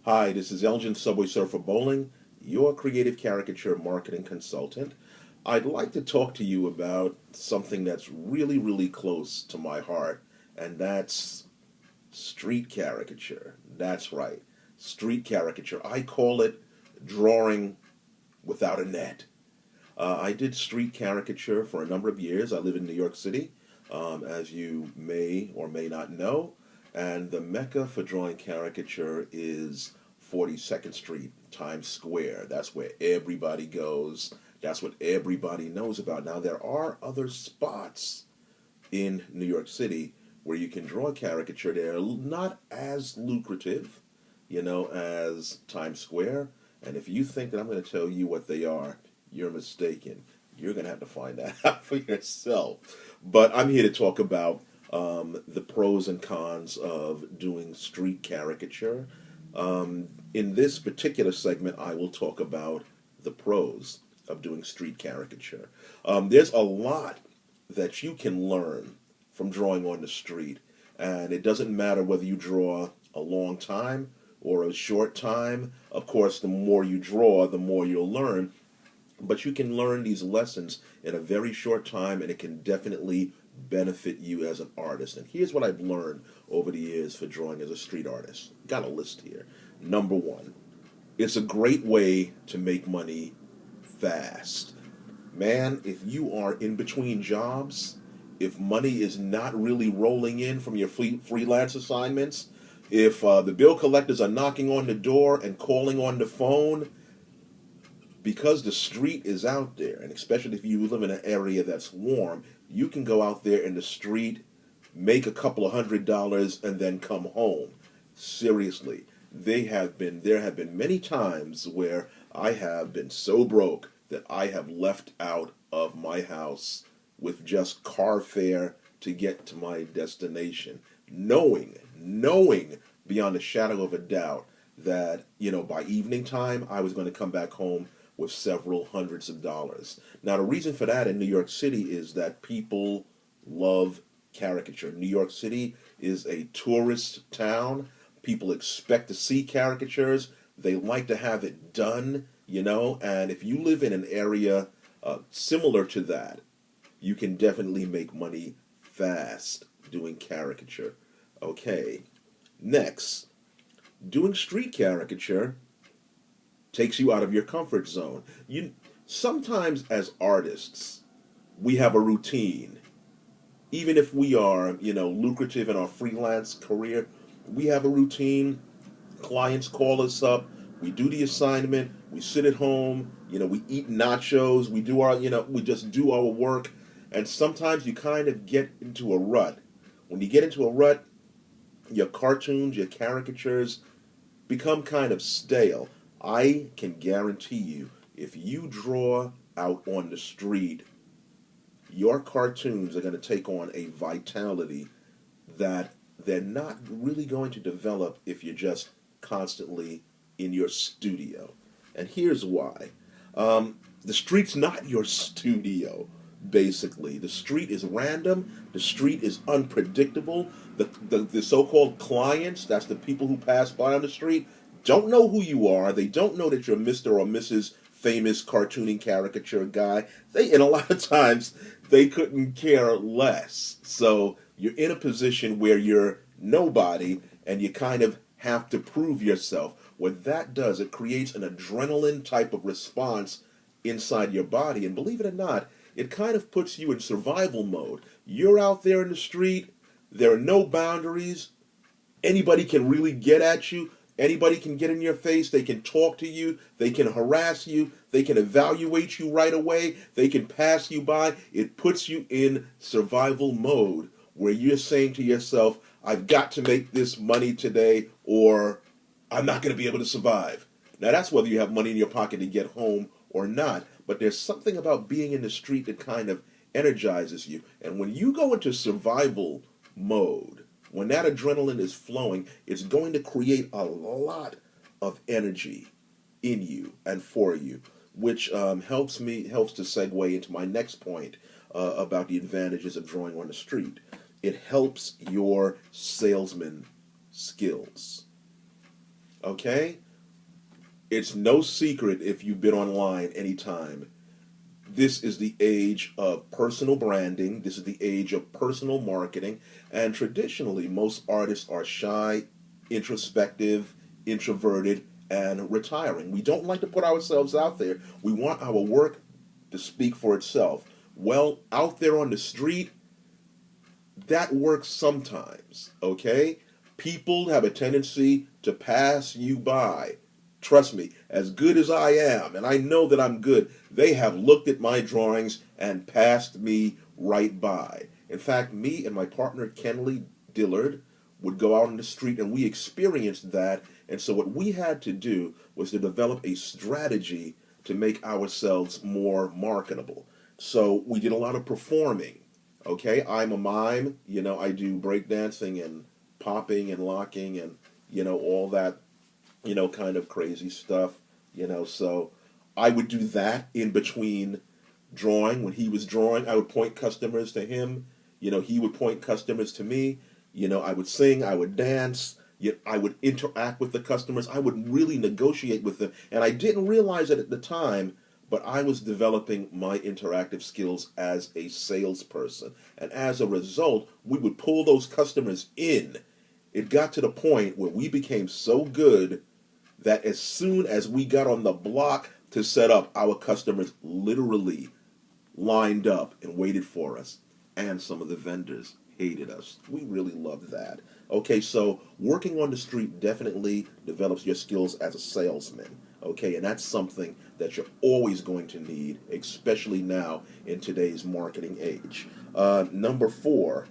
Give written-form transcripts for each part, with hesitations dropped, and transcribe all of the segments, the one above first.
Hi, this is Elgin Subway Surfer Bolling, your creative caricature marketing consultant. I'd like to talk to you about something that's really, really close to my heart, and that's street caricature. That's right, street caricature. I call it drawing without a net. I did street caricature for a number of years. I live in New York City, as you may or may not know, and the mecca for drawing caricature is 42nd Street, Times Square. That's where everybody goes. That's what everybody knows about. Now, there are other spots in New York City where you can draw caricature. They're not as lucrative, as Times Square. And if you think that I'm going to tell you what they are, you're mistaken. You're going to have to find that out for yourself. But I'm here to talk about the pros and cons of doing street caricature. In this particular segment, I will talk about the pros of doing street caricature. There's a lot that you can learn from drawing on the street, and it doesn't matter whether you draw a long time or a short time. Of course, the more you draw, the more you'll learn, but you can learn these lessons in a very short time, and it can definitely benefit you as an artist. And here's what I've learned over the years for drawing as a street artist. Got a list here. Number one, it's a great way to make money fast. Man, if you are in between jobs, if money is not really rolling in from your freelance assignments, if the bill collectors are knocking on the door and calling on the phone, because the street is out there, and especially if you live in an area that's warm, you can go out there in the street, make a couple of $100, and then come home. Seriously, there have been many times where I have been so broke that I have left out of my house with just car fare to get to my destination, knowing beyond a shadow of a doubt that, by evening time I was going to come back home with several hundreds of dollars. Now, the reason for that in New York City is that people love caricature. New York City is a tourist town. People expect to see caricatures. They like to have it done, and if you live in an area similar to that, you can definitely make money fast doing caricature. Okay, next, doing street caricature takes you out of your comfort zone. Sometimes as artists, we have a routine. Even if we are, lucrative in our freelance career, we have a routine. Clients call us up, we do the assignment, we sit at home, we eat nachos, we just do our work, and sometimes you kind of get into a rut. When you get into a rut, your cartoons, your caricatures become kind of stale. I can guarantee you, if you draw out on the street, your cartoons are going to take on a vitality that they're not really going to develop if you're just constantly in your studio. And here's why. The street's not your studio, basically. The street is random. The street is unpredictable. The so-called clients, that's the people who pass by on the street, don't know who you are. They don't know that you're Mr. or Mrs. famous cartooning caricature guy. And a lot of times, they couldn't care less. So you're in a position where you're nobody, and you kind of have to prove yourself. What that does, it creates an adrenaline type of response inside your body. And believe it or not, it kind of puts you in survival mode. You're out there in the street. There are no boundaries. Anybody can really get at you. Anybody can get in your face. They can talk to you. They can harass you. They can evaluate you right away. They can pass you by. It puts you in survival mode where you're saying to yourself, I've got to make this money today or I'm not going to be able to survive. Now, that's whether you have money in your pocket to get home or not. But there's something about being in the street that kind of energizes you. And when you go into survival mode, when that adrenaline is flowing, it's going to create a lot of energy in you and for you, which helps to segue into my next point about the advantages of drawing on the street. It helps your salesman skills. Okay? It's no secret if you've been online anytime. This is the age of personal branding. This is the age of personal marketing. And traditionally, most artists are shy, introspective, introverted, and retiring. We don't like to put ourselves out there. We want our work to speak for itself. Well, out there on the street, that works sometimes, okay? People have a tendency to pass you by. Trust me, as good as I am, and I know that I'm good, they have looked at my drawings and passed me right by. In fact, me and my partner Kenley Dillard would go out on the street and we experienced that. And so what we had to do was to develop a strategy to make ourselves more marketable. So we did a lot of performing. Okay, I'm a mime. I do breakdancing and popping and locking and all that kind of crazy stuff. So I would do that in between drawing. When he was drawing, I would point customers to him. He would point customers to me. I would sing, I would dance, yet I would interact with the customers. I would really negotiate with them. And I didn't realize it at the time, but I was developing my interactive skills as a salesperson. And as a result, we would pull those customers in. It got to the point where we became so good that as soon as we got on the block to set up, our customers literally lined up and waited for us. And some of the vendors hated us. We really loved that. Okay, so working on the street definitely develops your skills as a salesman. Okay, and that's something that you're always going to need, especially now in today's marketing age. Number four,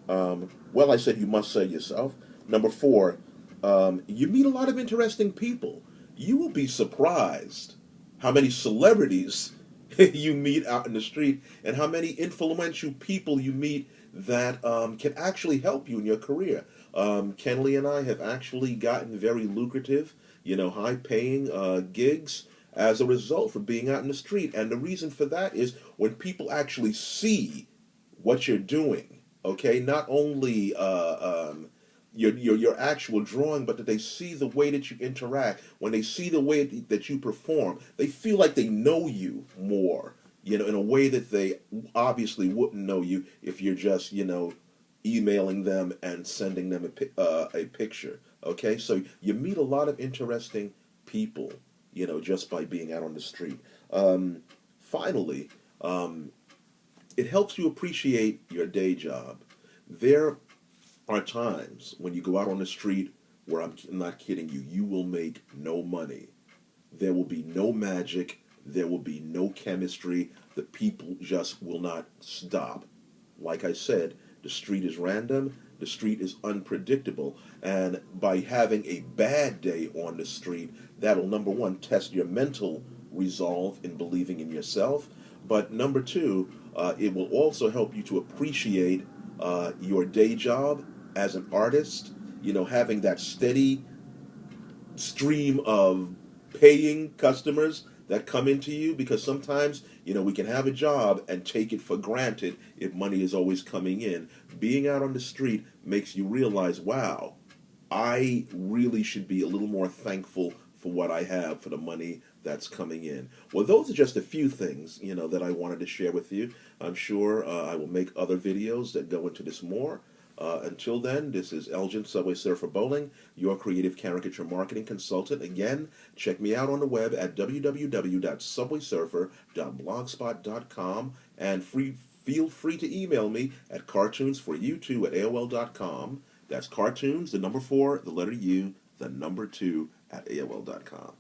well, I said you must say yourself. Number four, you meet a lot of interesting people. You will be surprised how many celebrities you meet out in the street and how many influential people you meet that can actually help you in your career. Kenley and I have actually gotten very lucrative, high-paying gigs as a result for being out in the street. And the reason for that is when people actually see what you're doing, okay, not only your actual drawing, but that they see the way that you interact. When they see the way that you perform, they feel like they know you more, in a way that they obviously wouldn't know you if you're just, emailing them and sending them a picture. Okay, so you meet a lot of interesting people, just by being out on the street. Finally, it helps you appreciate your day job. There are times when you go out on the street where I'm not kidding you, you will make no money. There will be no magic. There will be no chemistry. The people just will not stop. Like I said, the street is random. The street is unpredictable. And by having a bad day on the street, that'll, number one, test your mental resolve in believing in yourself. But number two, it will also help you to appreciate your day job as an artist, having that steady stream of paying customers that come into you, because sometimes, we can have a job and take it for granted if money is always coming in. Being out on the street makes you realize, wow, I really should be a little more thankful for what I have, for the money that's coming in. Well, those are just a few things, that I wanted to share with you. I'm sure I will make other videos that go into this more. Until then, this is Elgin Subway Surfer Bolling, your creative caricature marketing consultant. Again, check me out on the web at www.subwaysurfer.blogspot.com and feel free to email me at cartoonsforyou2@aol.com. That's cartoons, the number 4, the letter U, the number 2 at aol.com.